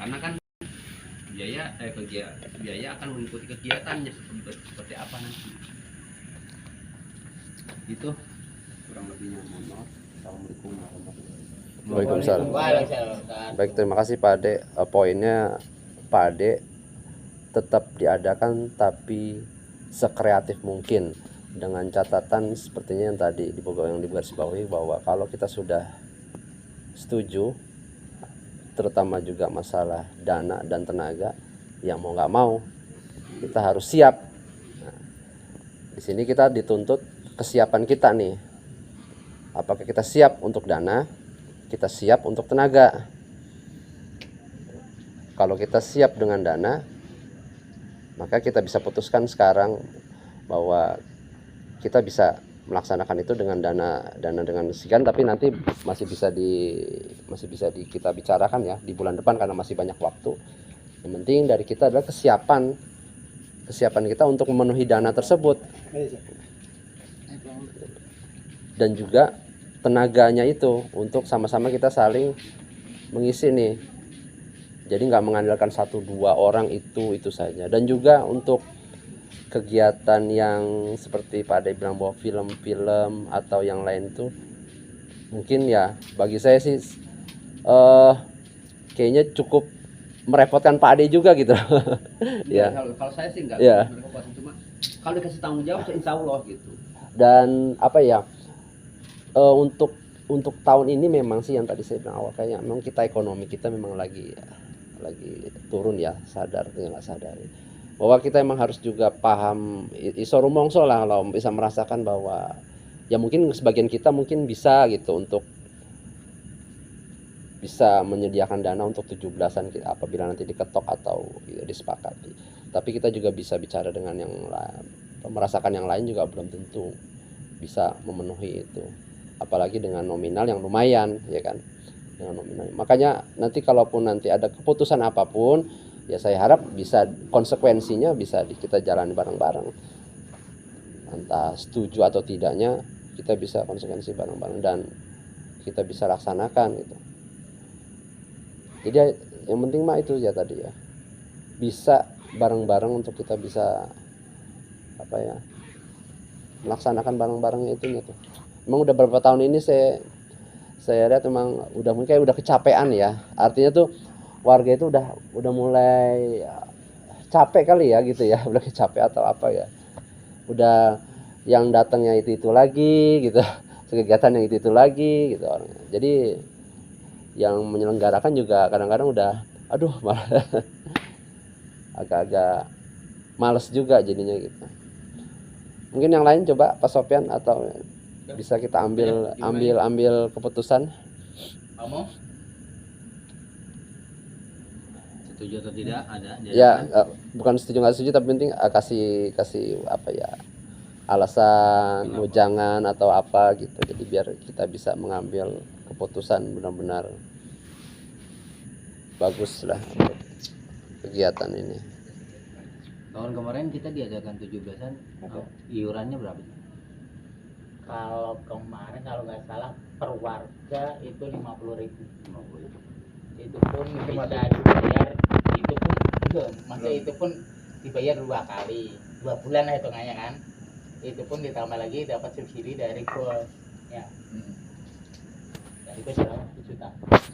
karena kan biaya akan mengikuti kegiatannya seperti apa nanti. Itu kurang lebihnya. Mohon maaf. Assalamualaikum warahmatullahi wabarakatuh. Waalaikumsalam. Baik, terima kasih Pak Ade. Poinnya Pak Ade tetap diadakan tapi sekreatif mungkin, dengan catatan sepertinya yang tadi yang digarisbawahi bahwa kalau kita sudah setuju, terutama juga masalah dana dan tenaga, yang mau nggak mau kita harus siap. Nah, di sini kita dituntut kesiapan kita nih. Apakah kita siap untuk dana? Kita siap untuk tenaga. Kalau kita siap dengan dana, maka kita bisa putuskan sekarang bahwa kita bisa melaksanakan itu dengan dana dengan sekian, tapi nanti masih bisa kita bicarakan ya di bulan depan karena masih banyak waktu. Yang penting dari kita adalah kesiapan kita untuk memenuhi dana tersebut, dan juga tenaganya itu untuk sama-sama kita saling mengisi nih. Jadi nggak mengandalkan 1-2 orang itu saja. Dan juga untuk kegiatan yang seperti Pak Ade bilang bahwa film-film atau yang lain itu mungkin ya bagi saya sih kayaknya cukup merepotkan Pak Ade juga gitu. Ya. Kalau saya sih nggak merepotkan, cuma kalau dikasih tanggung jawab insya Allah gitu. Dan apa ya, untuk tahun ini memang sih yang tadi saya bilang awal, kayaknya memang kita ekonomi kita memang lagi turun ya, sadar atau nggak sadar bahwa kita emang harus juga paham iso rumongso lah, kalau bisa merasakan bahwa ya mungkin sebagian kita mungkin bisa gitu untuk bisa menyediakan dana untuk 17-an apabila nanti diketok atau disepakati. Tapi kita juga bisa bicara dengan yang lain, merasakan yang lain juga belum tentu bisa memenuhi itu, apalagi dengan nominal yang lumayan ya kan, dengan nominal. Makanya nanti kalaupun nanti ada keputusan apapun, ya saya harap bisa konsekuensinya bisa kita jalani bareng-bareng, entah setuju atau tidaknya kita bisa konsekuensi bareng-bareng dan kita bisa laksanakan gitu. Jadi yang penting mah itu ya tadi ya, bisa bareng-bareng untuk kita bisa apa ya, melaksanakan bareng-barengnya itunya tuh. Emang udah berapa tahun ini saya lihat memang mungkin udah kecapean ya. Artinya tuh warga itu udah mulai capek kali ya gitu ya, udah capek atau apa ya. Udah yang datangnya itu lagi gitu. Kegiatan yang itu lagi gitu. Jadi yang menyelenggarakan juga kadang-kadang udah malah agak-agak males juga jadinya gitu. Mungkin yang lain coba Pak Sofyan atau bisa kita ambil keputusan. Kamu setuju atau tidak ada? Ya, bukan setuju nggak setuju, tapi penting kasih apa ya, alasan jangan atau apa gitu. Jadi biar kita bisa mengambil keputusan benar-benar bagus lah untuk kegiatan ini. Tahun kemarin kita diadakan 17-an, iurannya berapa? Kalau kemarin kalau nggak salah per warga itu 50.000. Itu pun bisa dibayar, itu pun belum, maksudnya itu pun dibayar 2 kali, 2 bulan lah hitungannya kan. Itu pun ditambah lagi dapat subsidi dari bos ya. Dari bos berapa?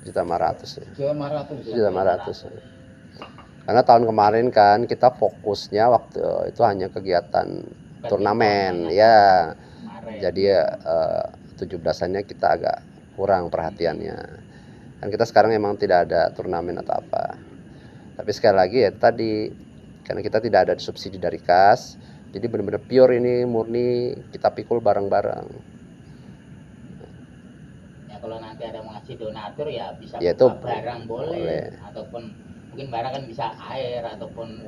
Juta 500 ya. Juta 500. Karena tahun kemarin kan kita fokusnya waktu itu hanya kegiatan turnamen ya. Jadi 17-annya kita agak kurang perhatiannya. Kan kita sekarang emang tidak ada turnamen atau apa. Tapi sekali lagi ya tadi, karena kita tidak ada subsidi dari kas, jadi benar-benar pure ini murni kita pikul bareng-bareng. Ya kalau nanti ada mau ngasih donatur ya bisa ya, itu barang boleh, ataupun mungkin barang kan bisa air ataupun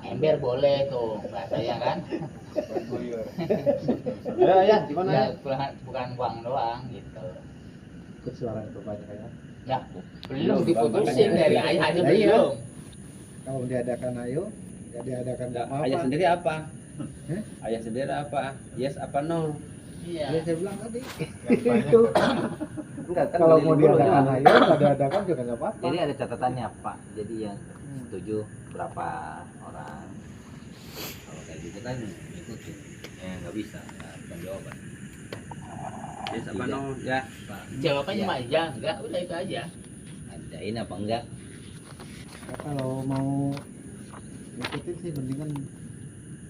ember boleh tuh bahasanya kan. Ya gimana ya? Bukan uang doang gitu. Ikut suara kebanyakan ya. Ya belum diputusin dari ayah aja belum. Kalau diadakan ayo, nggak diadakan nggak apa-apa. Ayah sendiri apa? Ayah sendiri apa? Yes apa no? Iya. Ya saya bilang tadi. Gampang. Itu Enggak kan kalau mau beli dulu, diadakan ya. ayo, nggak diadakan juga nggak apa-apa. Jadi ada catatannya Pak. Jadi yang setuju berapa orang. Kalau kayak gitu kan ikutin. Nggak bisa. Bukan jawaban. Ya sama no ya. Pak, Jawabannya ya, mah ya, enggak, udah itu aja. adain apa enggak? Ya, kalau mau ikutin sih mendingan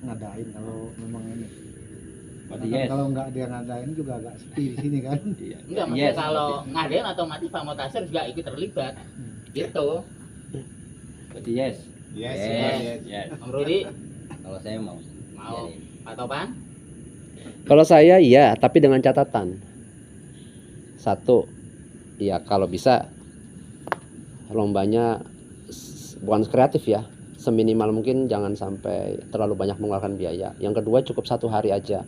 ngadain kalau memang ini. Berarti Karena kan yes. kalau nggak dia ngadain juga agak sepi di sini kan. Iya. Enggak, maksudnya Yes, kalau berarti. ngadain otomatis Pak Motasir juga ikut terlibat. Gitu. Berarti yes. Yes. Yes. Om Rudi Kalau saya mau. mau Jadi, Pak Topan? Kalau saya iya, tapi dengan catatan. Satu, ya kalau bisa lombanya bukan kreatif ya, seminimal mungkin jangan sampai terlalu banyak mengeluarkan biaya. Yang kedua cukup 1 hari aja.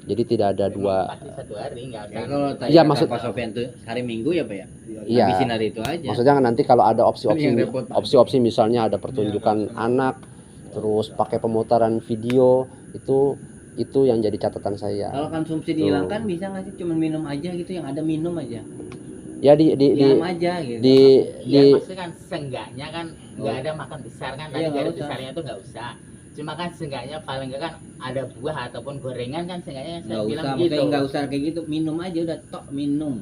Jadi tidak ada dua. Pasti 1 hari enggak ya akan. kalau tadi Iya, kata maksud- Pak Sofian tuh hari Minggu ya Pak ya. Iya. Habisin hari itu aja. Maksudnya nanti kalau ada opsi-opsi Yang repot. opsi-opsi misalnya ada pertunjukan anak, terus pakai pemutaran video, itu yang jadi catatan saya. Kalau konsumsi Tuh. dihilangkan bisa nggak sih cuman minum aja gitu, yang ada minum aja. Ya di Diam aja gitu. di Ya maksudnya kan seenggaknya kan nggak ada makan besar kan, tadi Iya, nggak garis usah. besarnya itu nggak usah. Cuma kan seenggaknya paling nggak kan ada buah ataupun gorengan kan seenggaknya saya Nggak bilang usah, gitu. makanya nggak usah kayak gitu, minum aja udah tok minum.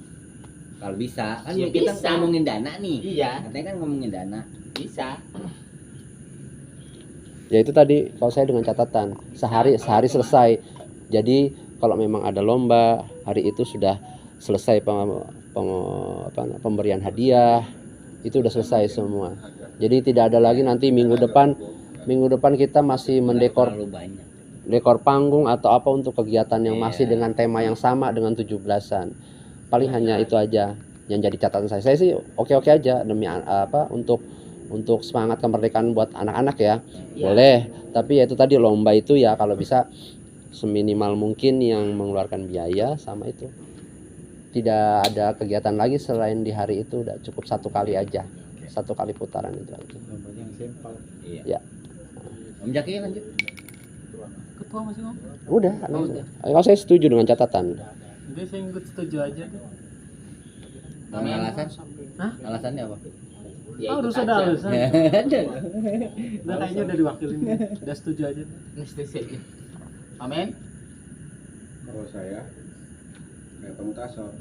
Kalau bisa kan Ya, kita bisa. ngomongin dana nih. Iya, Katanya kan ngomongin dana. bisa. ya itu tadi kalau saya dengan catatan sehari selesai. Jadi kalau memang ada lomba, hari itu sudah selesai pemberian hadiah, itu udah selesai semua. Jadi tidak ada lagi nanti minggu depan kita masih mendekor Terlalu banyak. dekor panggung atau apa untuk kegiatan yang masih Iya. dengan tema yang sama dengan 17-an. Paling hanya itu aja yang jadi catatan saya. Saya sih oke-oke aja demi untuk semangat kemerdekaan buat anak-anak ya. Boleh, tapi ya itu tadi lomba itu ya kalau bisa seminimal mungkin yang mengeluarkan biaya sama itu. Tidak ada kegiatan lagi selain di hari itu, udah cukup 1 kali aja. 1 kali putaran itu aja. Lombanya yang simpel. Iya. Ya. Om Jaki lanjut. Ketua masih ngomong? Udah, kalau saya setuju dengan catatan. Jadi saya ikut setuju aja deh. Dengan alasan? Hah? Alasannya apa? Ya, Oh, ikut harus ada aja. alasan. Ada. Udah kayaknya udah diwakilin. Udah setuju aja deh. Mesti saja. Amin. Kalau saya kayak pemutasor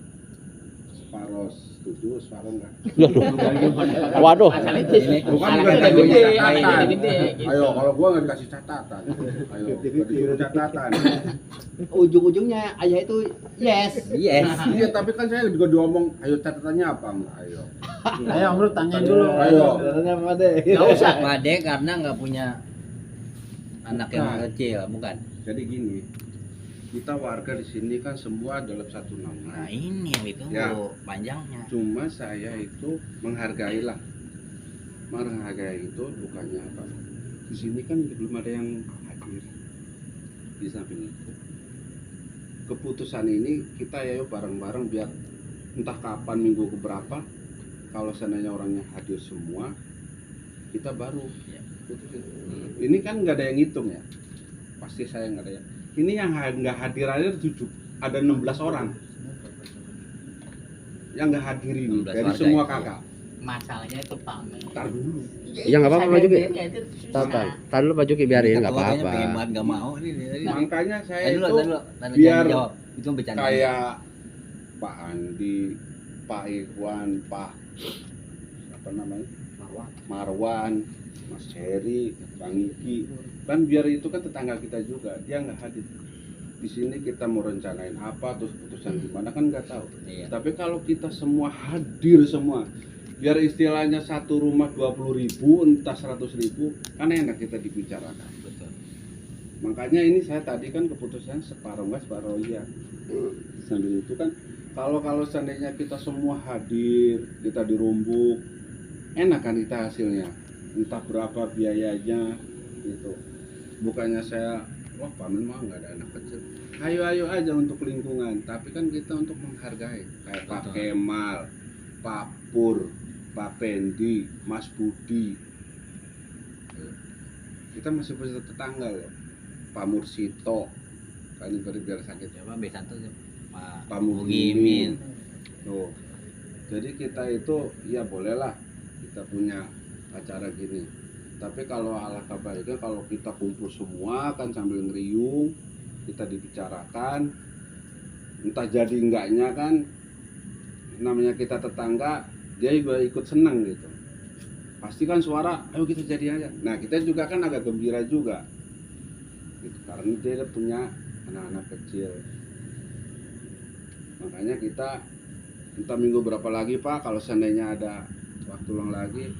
separuh setuju separuh enggak. Waduh. Masalah itu. Bukan Anaknya bukan udah tanggung gede, catatan. anaknya udah gede, gitu. Ayo kalau gua nggak dikasih catatan. Ayo nggak disuruh catatan. Ujung-ujungnya ayah itu yes. Yes. Iya tapi kan saya juga diomong ayo catatannya apa enggak ayo. Ayo Om Rud tanyain dulu. Ayo. Caranya apa deh? Nggak usah. Pade karena nggak punya anak yang Nah. kecil, bukan? Jadi gini, kita warga di sini kan semua dalam satu Nah nama. ini yang itu Ya. panjangnya. Cuma saya itu menghargai lah. Menghargai itu bukannya apa. Di sini kan belum ada yang hadir. Di samping itu. Keputusan ini kita ya bareng-bareng biar entah kapan minggu keberapa kalau seandainya orangnya hadir semua kita baru Ya. putusin. Ini kan nggak ada yang hitung ya. Pasti saya nggak ada yang. Ini yang nggak hadir aja 16 orang yang nggak hadir ini 16 dari warga semua itu, ya. kakak. Masalahnya itu pamer. Ntar dulu. Iya, nggak apa-apa, Pak Juki. Sadarnya itu susah. Tar dulu Pak Juki biarin nggak Ketua kayaknya apa-apa. pengen banget nggak mau nih. Makanya saya Tadi itu dulu, biar jawab. Itu bercanda. kayak Pak Andi, Pak Ikhwan, Pak apa namanya Marwan, Mas Heri, Bang Iki, kan biar itu kan tetangga kita juga, dia nggak hadir. Di sini kita mau rencanain apa, terus putusan gimana kan nggak tahu. Iya. Tapi kalau kita semua hadir semua, biar istilahnya satu rumah 20.000, entah 100.000, kan enak kita dibicarakan. Betul. Makanya ini saya tadi kan keputusan separuh enggak separuh iya. Sambil itu kan kalau seandainya kita semua hadir, kita dirumbuk, enak kan kita hasilnya. Entah berapa biayanya gitu. Bukannya saya wah pamen mah nggak ada anak kecil. Ayo aja untuk lingkungan, tapi kan kita untuk menghargai kayak Pak Betul. Kemal, Pak Pur, Pak Pendi, Mas Budi. Kita masih bisa tetangga loh. Pak Mursito paling perih biar sakit. Coba besan tuh Pak Pak Mugimin. Tuh. Jadi kita itu ya bolehlah kita punya acara gini. Tapi kalau alangkah baiknya kalau kita kumpul semua kan sambil ngeriung, kita dibicarakan, entah jadi enggaknya kan, namanya kita tetangga, dia juga ikut senang gitu. Pasti kan suara, ayo kita jadi aja. Nah kita juga kan agak gembira juga, gitu. Karena dia punya anak-anak kecil. Makanya kita entah minggu berapa lagi Pak, kalau seandainya ada waktu luang lagi,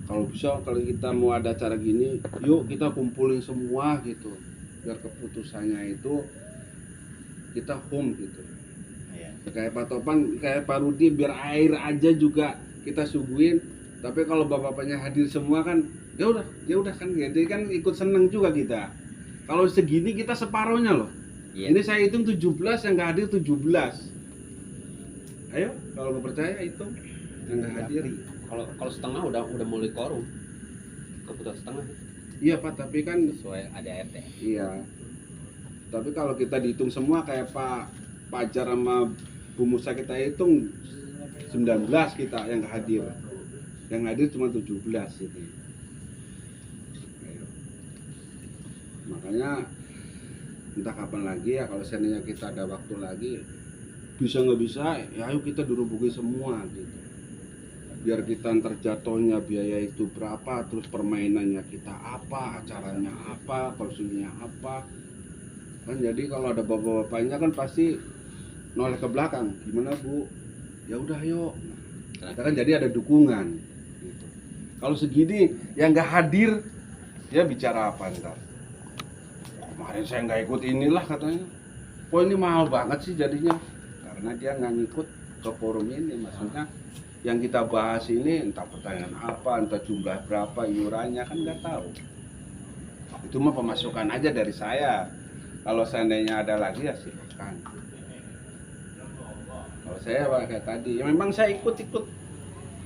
kalau bisa kalau kita mau ada acara gini, yuk kita kumpulin semua gitu, biar keputusannya itu kita home gitu. Iya. Kayak Pak Topan, kayak Pak Rudi, biar air aja juga kita suguhin. Tapi kalau bapak-bapaknya hadir semua kan, ya udah kan, jadi kan ikut seneng juga kita. Kalau segini kita separohnya loh. Iya. Ini saya hitung 17, yang nggak hadir 17. Ayo, kalau nggak percaya hitung yang nggak hadir. Kalau setengah udah mulai korum. Keputusan setengah. Iya Pak, tapi kan Sesuai ADART. iya. Tapi kalau kita dihitung semua kayak Pak Pajar sama Bu Musa kita hitung 19 kita yang nggak hadir. Yang hadir cuma 17 gitu. Ayo. Makanya entah kapan lagi ya, kalau seandainya kita ada waktu lagi, bisa nggak bisa ya ayo kita dirumbukin semua gitu. Biar kita ntar jatuhnya biaya itu berapa, terus permainannya kita apa, acaranya apa, konsumennya apa kan. Jadi kalau ada bapak-bapaknya kan pasti noleh ke belakang, gimana Bu, ya udah yuk. Nah, kita kan jadi ada dukungan gitu. Kalau segini yang nggak hadir dia bicara apa ntar, kemarin saya nggak ikut inilah katanya, kok ini mahal banget sih jadinya, karena dia nggak ngikut ke forum ini. Maksudnya yang kita bahas ini entah pertanyaan apa, entah jumlah berapa, iurannya kan nggak tahu. Itu mah pemasukan aja dari saya. Kalau seandainya ada lagi ya silakan. Kalau saya kayak tadi, ya memang saya ikut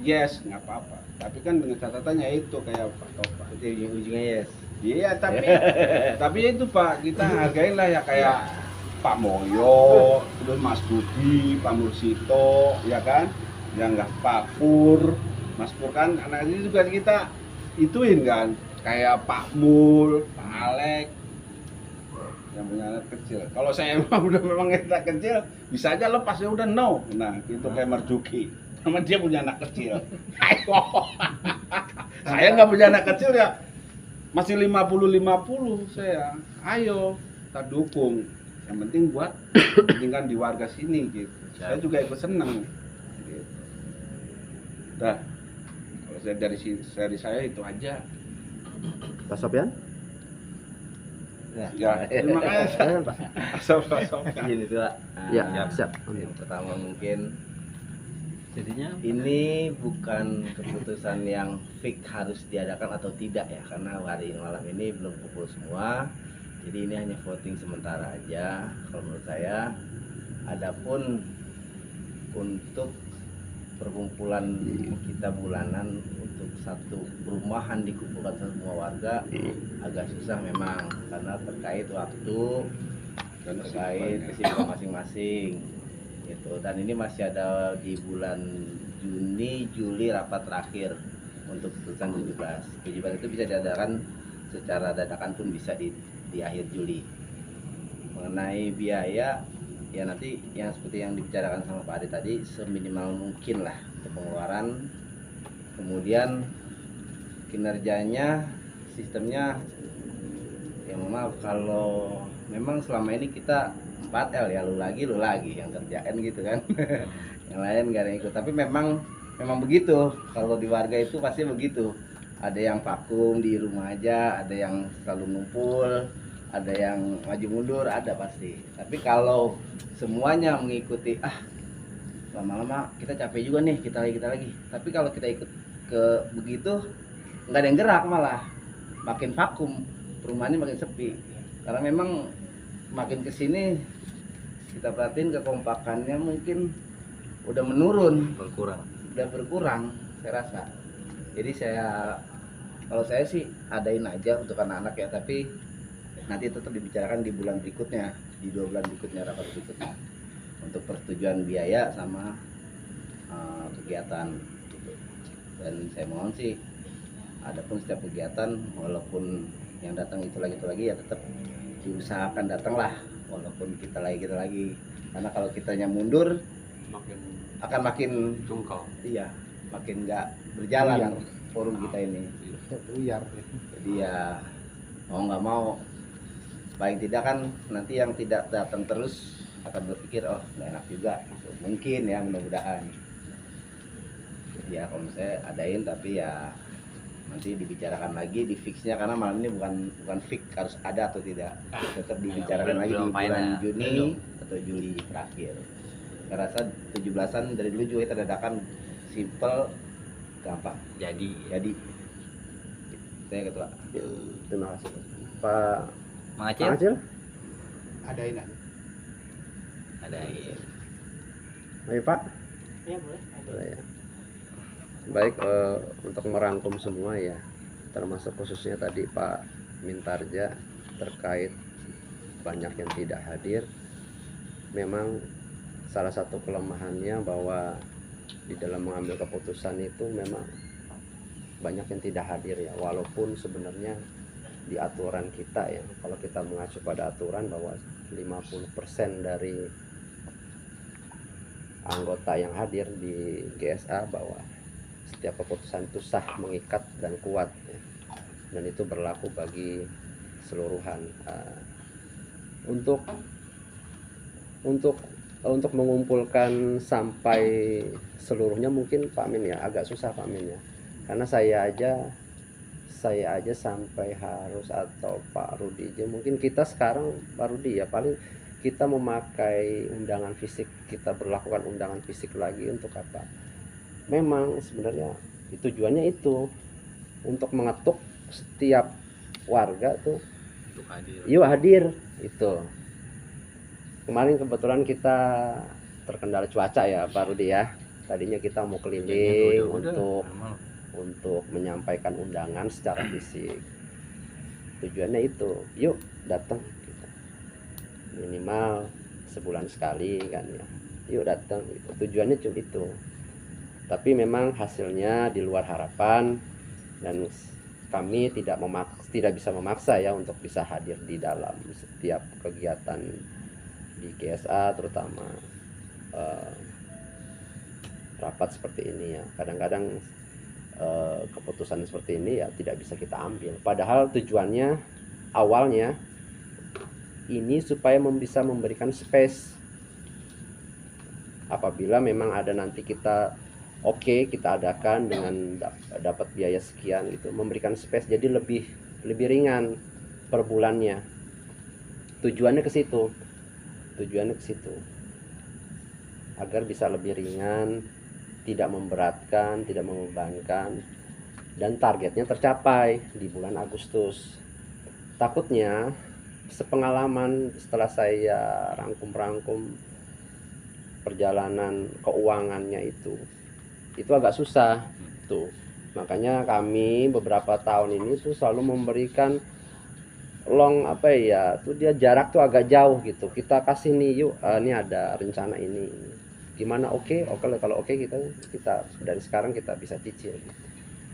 yes nggak apa-apa. Tapi kan dengan catatannya itu kayak Pak Topan. Itu ujungnya yes. Iya tapi itu Pak, kita hargain lah ya kayak Pak Moyo, terus Mas Budi, Pak Mursito, ya kan? Yang nggak Pak Pur, Mas Pur kan anak ini juga kita ituin kan, kayak Pak Mul, Pak Alek, yang punya anak kecil. Kalau saya memang anak kecil, bisa aja lepas ya udah no. Nah itu kayak Marjuki, sama dia punya anak kecil. Ayo, saya nggak punya anak kecil ya, masih 50-50 saya. Ayo, kita dukung. Yang penting buat kepentingan di warga sini gitu. Saya juga ikut senang. Nah, kalau saya dari saya itu aja. Pak Sofyan? Ya, terima kasih. Pak. Asal-asal. Gini tuh Pak. Ya, Yang siap. pertama mungkin Jadinya ini bukan keputusan yang fix harus diadakan atau tidak ya, karena hari malam ini belum kumpul semua. Jadi ini hanya voting sementara aja kalau menurut saya. Adapun untuk perkumpulan kita bulanan untuk satu perumahan dikumpulkan semua warga agak susah memang, karena terkait waktu, terkait kesibukan masing-masing gitu. Dan ini masih ada di bulan Juni, Juli rapat terakhir untuk keputusan 17 itu bisa diadakan secara dadakan pun bisa di akhir Juli. Mengenai biaya ya nanti yang seperti yang dibicarakan sama Pak Adi tadi, seminimal mungkin lah untuk pengeluaran. Kemudian kinerjanya, sistemnya ya maaf kalau memang selama ini kita 4L ya, lu lagi yang kerjaan gitu kan. Yang lain gak ada yang ikut, tapi memang begitu. Kalau di warga itu pasti begitu, ada yang vakum di rumah aja, ada yang selalu ngumpul, ada yang maju mundur, ada pasti. Tapi kalau semuanya mengikuti, lama-lama kita capek juga nih, kita lagi. Tapi kalau kita ikut ke begitu, nggak ada yang gerak, malah makin vakum, perumahannya makin sepi. Karena memang makin kesini kita perhatiin kekompakannya mungkin udah menurun, udah berkurang saya rasa. Jadi kalau saya sih adain aja untuk anak-anak ya, tapi nanti tetap dibicarakan di bulan berikutnya. di 2 bulan berikutnya, rapat berikutnya untuk persetujuan biaya sama kegiatan gitu. Dan saya mohon sih, adapun setiap kegiatan walaupun yang datang itu lagi ya tetap diusahakan datanglah walaupun kita lagi, karena kalau kitanya mundur akan makin Tungkau. iya makin nggak berjalan Buyar. forum kita ini. Buyar. Jadi ya mau nggak mau paling tidak kan nanti yang tidak datang terus akan berpikir oh nggak enak juga gitu. Mungkin ya, mudah-mudahan ya kalau saya adain, tapi ya nanti dibicarakan lagi di fixnya, karena malam ini bukan fix harus ada atau tidak, tetap dibicarakan lagi di bulan Juni atau Juli terakhir. Saya rasa 17-an dari dulu juga kita dadakan, simple, gampang. Jadi Jadi saya ketua. Terima kasih Pak Mengacil Acil. Adain aja. ada Ayo Pak. ya boleh. Boleh ya. Baik, untuk merangkum semua ya, termasuk khususnya tadi Pak Mintarja terkait banyak yang tidak hadir. Memang salah satu kelemahannya bahwa di dalam mengambil keputusan itu memang banyak yang tidak hadir ya, walaupun sebenarnya di aturan kita ya, kalau kita mengacu pada aturan bahwa 50% dari anggota yang hadir di GSA bahwa setiap keputusan itu sah, mengikat dan kuat ya. Dan itu berlaku bagi seluruhan. Untuk mengumpulkan sampai seluruhnya mungkin Pak Min ya agak susah Pak Min ya, karena saya aja sampai harus, atau Pak Rudi aja mungkin, kita sekarang Pak Rudi ya paling kita memakai undangan fisik, kita berlakukan undangan fisik lagi untuk apa? Memang sebenarnya tujuannya itu untuk mengetuk setiap warga tuh Untuk hadir. yuk hadir itu. Kemarin kebetulan kita terkendala cuaca ya Pak Rudi ya, tadinya kita mau keliling untuk menyampaikan undangan secara fisik. Tujuannya itu yuk datang gitu. Minimal sebulan sekali kan ya, yuk datang gitu. Tujuannya cuma itu, tapi memang hasilnya di luar harapan dan kami tidak bisa memaksa ya untuk bisa hadir di dalam setiap kegiatan di GSA, terutama rapat seperti ini ya. Kadang-kadang keputusan seperti ini ya tidak bisa kita ambil, padahal tujuannya awalnya ini supaya bisa memberikan space apabila memang ada nanti kita kita adakan dengan dapat biaya sekian gitu, memberikan space jadi lebih ringan per bulannya. Tujuannya ke situ agar bisa lebih ringan, tidak memberatkan, tidak membebankan, dan targetnya tercapai di bulan Agustus. Takutnya sepengalaman setelah saya rangkum perjalanan keuangannya itu agak susah tuh. Makanya kami beberapa tahun ini tuh selalu memberikan tuh dia jarak tuh agak jauh gitu. Kita kasih nih yuk, ini ada rencana ini. Gimana? Oke, kalau oke kita dari sekarang kita bisa cicil.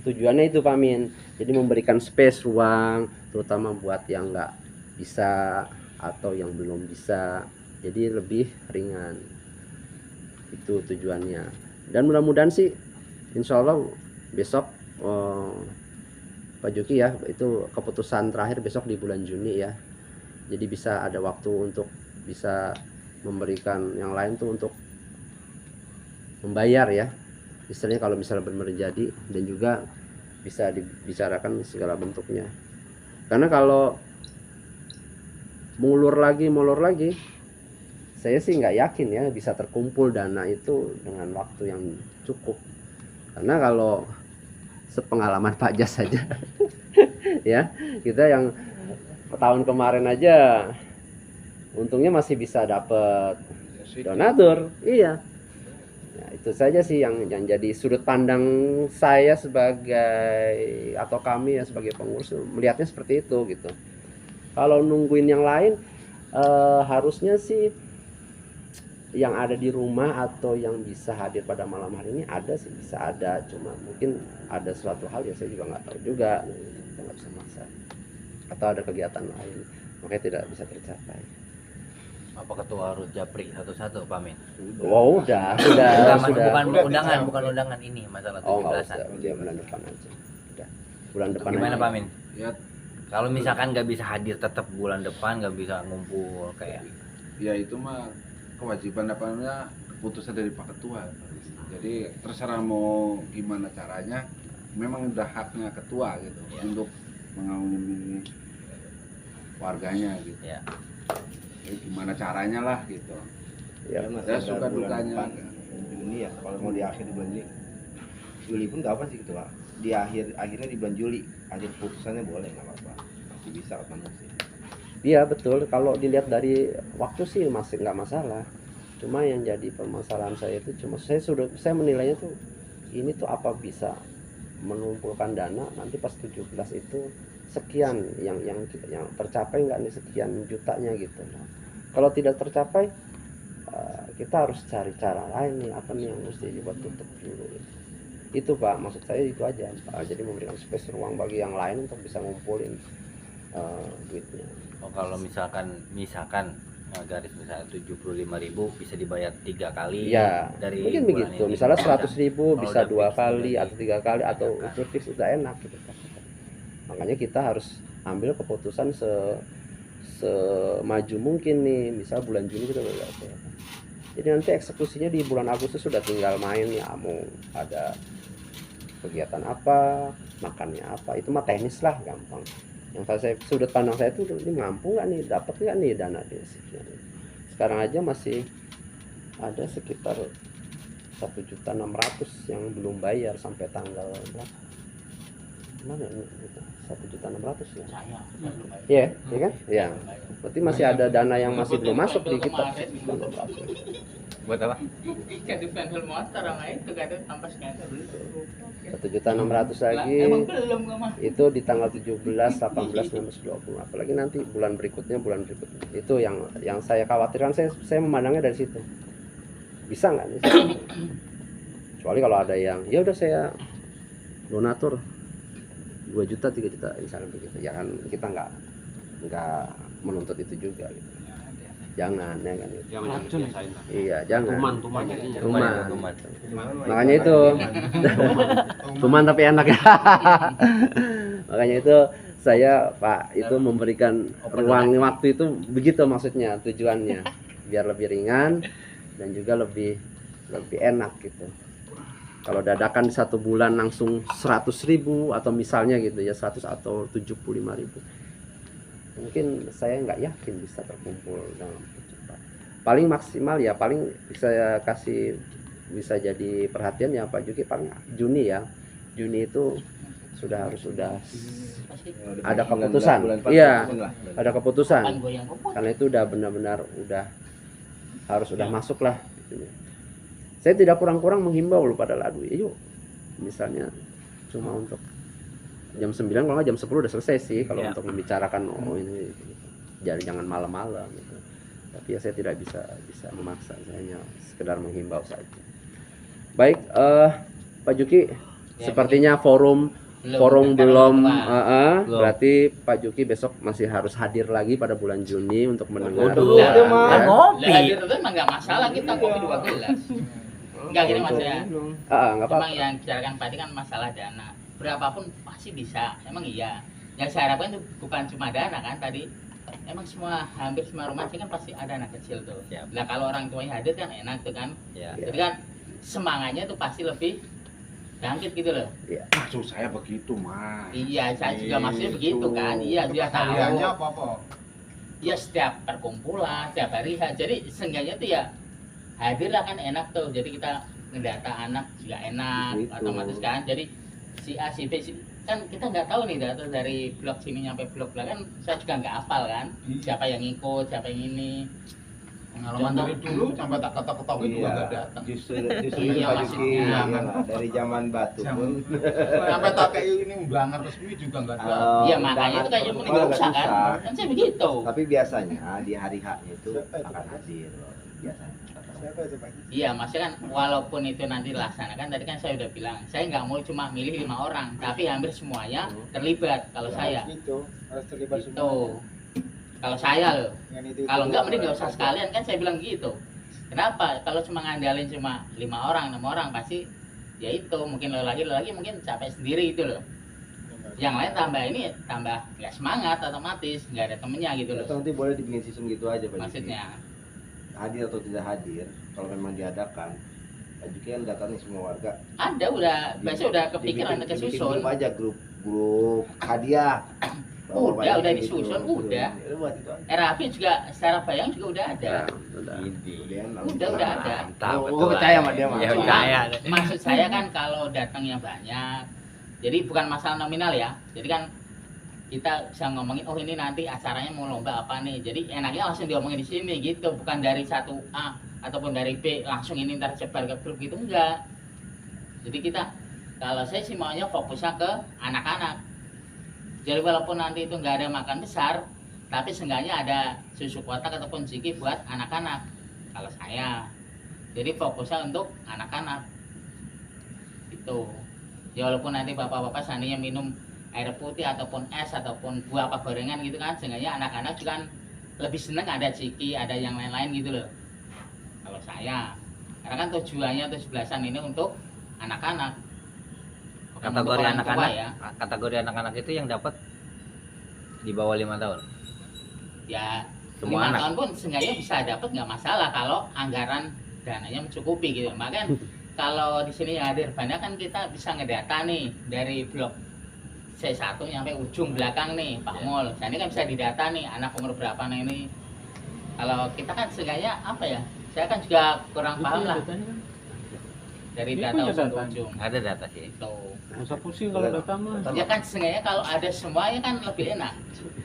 Tujuannya itu Pak Min. Jadi memberikan space, ruang, terutama buat yang nggak bisa atau yang belum bisa. Jadi lebih ringan. Itu tujuannya. Dan mudah-mudahan sih insya Allah besok Pak Juki ya, itu keputusan terakhir besok di bulan Juni ya. Jadi bisa ada waktu untuk bisa memberikan yang lain tuh untuk membayar ya, istilahnya kalau misalnya benar jadi, dan juga bisa dibicarakan segala bentuknya. Karena kalau molor lagi saya sih nggak yakin ya bisa terkumpul dana itu dengan waktu yang cukup. Karena kalau sepengalaman Pak Jas saja ya, kita yang tahun kemarin aja untungnya masih bisa dapat donatur. Iya. Nah, itu saja sih yang jadi sudut pandang saya sebagai, atau kami ya sebagai pengurus melihatnya seperti itu gitu. Kalau nungguin yang lain Harusnya sih yang ada di rumah atau yang bisa hadir pada malam hari ini ada sih, bisa ada, cuma mungkin ada suatu hal yang saya juga nggak tahu juga, kita nggak bisa maksa, atau ada kegiatan lain makanya tidak bisa tercapai. Apa ketua harus japri satu-satu pamit? Wow, sudah. Bukan undangan ini masalah Oh, nggak 17-an. usah, dia bulan depan aja. Udah, bulan depan Gimana aja. Pamin? Ya, Kalau misalkan nggak bisa hadir tetap bulan depan nggak bisa ngumpul kayak ya itu mah kewajiban namanya keputusan dari Pak Ketua. Jadi terserah mau gimana caranya, memang udah haknya ketua gitu Ya. untuk mengayomi warganya gitu. ya. Jadi gimana caranya lah gitu. Ya, Saya suka dukanya. Juni ya, kalau mau di akhir di bulan Juli pun nggak apa sih gitu Pak. Di akhirnya di bulan Juli, akhir putusannya boleh nggak apa-apa, masih bisa kan sih. iya betul. Kalau dilihat dari waktu sih masih nggak masalah. Cuma yang jadi permasalahan saya itu saya menilainya tuh ini tuh apa bisa mengumpulkan dana nanti pas 17 itu sekian yang tercapai nggak nih sekian jutanya gitu. Nah, kalau tidak tercapai kita harus cari cara lain nih, apa nih yang mesti dibuat tutup dulu gitu. Itu Pak, maksud saya itu aja Pak. Jadi memberikan space ruang bagi yang lain untuk bisa ngumpulin duitnya. Oh, kalau misalkan garis misalnya 75.000 bisa dibayar 3 kali Iya, dari mungkin bulan begitu. ini. Misalnya 100.000 Kalau bisa udah 2 fix, kali udah atau 3 kali atau Iya, itu fix udah enak gitu kan. Makanya kita harus ambil keputusan semaju mungkin nih. Misal bulan Juni kita udah ada. Jadi nanti eksekusinya di bulan Agustus sudah tinggal main ya, mau ada kegiatan apa, makannya apa, itu mah teknis lah, gampang. Yang saya sudut pandang saya itu ini mampu nggak nih, dapat nggak nih dana desisnya. Sekarang aja masih ada sekitar 1.600.000 yang belum bayar sampai tanggal berapa? Mana ini? 1.600.000 ya? Saya Iya, iya kan? Iya. Berarti masih ada dana yang masih belum masuk di kita. Buat apa? Kan di pensil motor sama itu kan tambah sekian 1.600.000 lagi. Emang belum nggak mah? Itu di tanggal 17, 18, 19, 20. Apalagi nanti bulan berikutnya. Itu yang saya khawatirkan, saya memandangnya dari situ. Bisa nggak nih? Kecuali kalau ada yang ya udah saya donatur 2 juta, 3 juta misalnya begitu. Ya kan kita nggak menuntut itu juga gitu. Jangan ya kan gitu. Jangan biasain. Iya, jangan. Tuman jadinya. Tuman. Makanya itu tuman tapi enak ya. Makanya itu saya Pak itu memberikan ruang waktu itu begitu maksudnya, tujuannya biar lebih ringan dan juga lebih enak gitu. Kalau dadakan di 1 bulan langsung 100.000 atau misalnya gitu ya 100 atau 75.000, mungkin saya nggak yakin bisa terkumpul dalam cepat. Paling maksimal ya paling saya kasih bisa jadi perhatian ya Pak Juki, paling Juni ya. Juni itu sudah ada keputusan. Iya, ada keputusan. Karena itu udah benar-benar harus masuk lah gitu. Saya tidak kurang-kurang menghimbau loh pada aduh yuk misalnya cuma untuk jam 9 kalau nggak jam 10 udah selesai sih kalau untuk membicarakan ini gitu. Jangan malam-malam gitu. Tapi ya saya tidak bisa memaksa, saya hanya sekedar menghimbau saja. Baik, Pak Juki, sepertinya forum belum. Berarti Pak Juki besok masih harus hadir lagi pada bulan Juni untuk mendengar. Kan ngopi. Hadir itu emang nggak masalah, kita kopi 2 gelas. Enggak gini Mas ya. Nggak apa-apa. Emang yang bicarakan tadi kan masalah dana. Berapapun pasti bisa. Emang iya. Yang saya harapkan itu bukan cuma dana kan tadi. Emang hampir semua rumah sih kan pasti ada anak kecil tuh. Nah kalau orang tuanya hadir kan enak tuh kan. Jadi kan semangatnya tuh pasti lebih bangkit gitu loh. Maksud saya begitu Mas. Iya, saya juga maksudnya begitu kan. Iya, dia tahu. apa? Ya setiap perkumpulan, setiap hari. Jadi seenggaknya tuh ya hadir lah kan enak tuh. Jadi kita ngedata anak juga enak, Gitu. otomatis kan. Jadi si A, si B, kan kita nggak tahu nih data dari blok sini sampai blok belakang kan saya juga nggak hafal kan. Siapa yang ikut, siapa yang ini. pengalaman dari dulu sampai tak ketok-ketok itu Iya. nggak datang. Justru Iya, Pak Juki maksudnya. iya, dari zaman batu pun Sampai tak kayak ini undangan resmi juga nggak ada. Iya makanya itu kayaknya undangan mending usah agak kan. susah. Kan saya begitu. Tapi biasanya di hari H-nya itu akan hadir loh, biasanya. Iya, maksudnya kan walaupun itu nanti dilaksanakan, tadi kan saya udah bilang, saya nggak mau cuma milih 5 orang, tapi hampir semuanya terlibat. Kalau saya, Harus terlibat itu kalau saya loh. Kalau nggak mending nggak usah sekalian kan saya bilang gitu. Kenapa? Kalau cuma ngandalin cuma 5 orang, 6 orang pasti ya itu mungkin lo lagi mungkin capek sendiri itu loh. Yang lain tambah ini tambah nggak semangat otomatis nggak ada temennya gitu Atau loh. nanti boleh dibikin sistem gitu aja Pak Juki. Maksudnya Hadir atau tidak hadir, kalau memang diadakan, Pak Juki kan datangi semua warga. ada udah biasa udah kepikiran Dibikin kesusun. grup aja, grup hadiah. Bahwa Udah, Pak udah Juki disusun, udah. Ya, buat itu aja. RAP juga secara bayang juga udah ada. Ya, udah. Udah enak. Udah ada. Mantap, Oh, betul. gua percaya sama dia, Mas. Ya, Cuma, percaya. maksud saya kan kalau datangnya banyak, jadi bukan masalah nominal ya. Jadi kan kita bisa ngomongin, oh ini nanti acaranya mau lomba apa nih. Jadi enaknya langsung diomongin di sini gitu, bukan dari 1A ataupun dari B langsung ini ntar sebar ke grup gitu enggak. Jadi kita kalau saya sih maunya fokusnya ke anak-anak. Jadi walaupun nanti itu nggak ada makan besar, tapi seenggaknya ada susu kotak ataupun ciki buat anak-anak. Kalau saya, jadi fokusnya untuk anak-anak. Itu. Ya walaupun nanti bapak-bapak seandainya minum air putih ataupun es ataupun buah apa gorengan gitu kan, seenggaknya anak-anak juga kan lebih seneng ada ciki, ada yang lain-lain gitu loh. Kalau saya, karena kan tujuannya 17-an ini untuk anak-anak. Bukan untuk Kategori orang tua anak-anak, ya. kategori anak-anak itu yang dapat di bawah 5 tahun. Ya Semua 5 anak. tahun pun seenggaknya bisa dapat nggak masalah kalau anggaran dananya mencukupi gitu. Makanya kalau di sini hadir banyak kan kita bisa ngedata nih dari blok C1 sampai ujung belakang nih Pak Mul. Nah, ini kan bisa didata nih anak umur berapa nih ini. Kalau kita kan seenggaknya apa ya? Saya kan juga kurang paham lah dari Ini data punya ujung ke data. ujung. Ada data sih. Itu. Nggak usah pusing kalau data mah. Ya kan seenggaknya kalau ada semuanya kan lebih enak.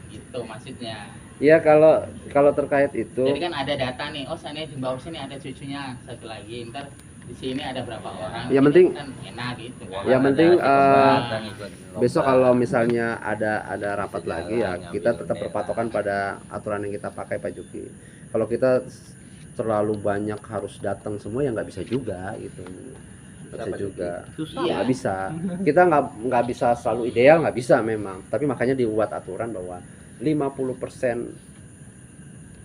Itu maksudnya. Ya kalau terkait itu, Jadi kan ada data nih, oh sana di bawah sini ada cucunya satu lagi, ntar di sini ada berapa orang. Yang Ini penting- kan enak gitu. Kan. Yang penting, Yang ikut lomba. besok kalau misalnya ada rapat Sejarah, lagi ya ngambil kita tetap bendera. berpatokan pada aturan yang kita pakai Pak Juki. Kalau kita terlalu banyak harus datang semua ya nggak bisa juga gitu. Nggak bisa juga. Iya. Nggak bisa. Kita nggak bisa selalu ideal, nggak bisa memang. Tapi makanya dibuat aturan bahwa 50%